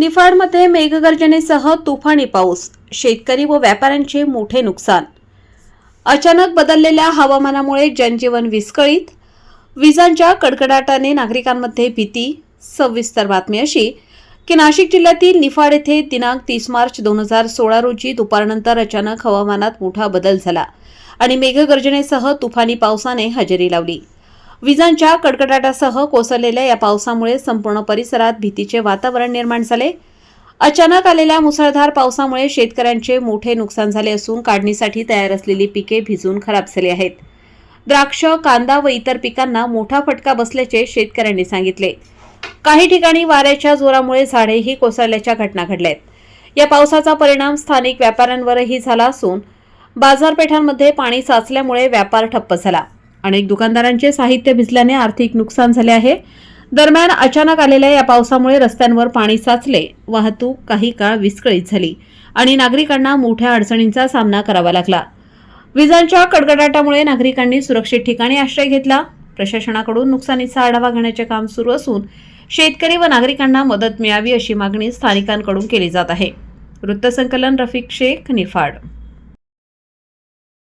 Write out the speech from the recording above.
निफाडमध्ये मेघगर्जनेसह तुफानी पाऊस, शेतकरी व व्यापाऱ्यांचे मोठे नुकसान। अचानक बदललेल्या हवामानामुळे जनजीवन विस्कळीत, विजांच्या कडकडाटाने नागरिकांमध्ये भीती। सविस्तर बातमी अशी की नाशिक जिल्ह्यातील निफाड येथे दिनांक 30 मार्च 2016 रोजी दुपारनंतर अचानक हवामानात मोठा बदल झाला आणि मेघगर्जनेसह तुफानी पावसाने हजेरी लावली। विजांच्या कडकडाटासह कोसळलेल्या या पावसामुळे संपूर्ण परिसरात भीतीचे वातावरण निर्माण झाले। अचानक आलेल्या मुसळधार पावसामुळे शेतकऱ्यांचे मोठे नुकसान झाले असून काढणीसाठी तयार असलेली पिके भिजून खराब झाली आहेत। द्राक्ष, कांदा व इतर पिकांना मोठा फटका बसल्याचे शेतकऱ्यांनी सांगितले। काही ठिकाणी वाऱ्याच्या जोरामुळे झाडेही कोसळल्याच्या घटना घडल्या आहेत। या पावसाचा परिणाम स्थानिक व्यापाऱ्यांवरही झाला असून बाजारपेठांमध्ये पाणी साचल्यामुळे व्यापार ठप्प झाला। अनेक दुकानदारांचे साहित्य भिजल्याने आर्थिक नुकसान झाले आहे। दरम्यान अचानक आलेल्या या पावसामुळे रस्त्यांवर पाणी साचले, वाहतूक काही काळ विस्कळीत झाली आणि नागरिकांना मोठ्या अडचणींचा सामना करावा लागला। विजांच्या कडकडाटामुळे नागरिकांनी सुरक्षित ठिकाणी आश्रय घेतला। प्रशासनाकडून नुकसानीचा आढावा घेण्याचे काम सुरू असून शेतकरी व नागरिकांना मदत मिळावी अशी मागणी स्थानिकांकडून केली जात आहे। वृत्तसंकलन रफिक शेख, निफाड।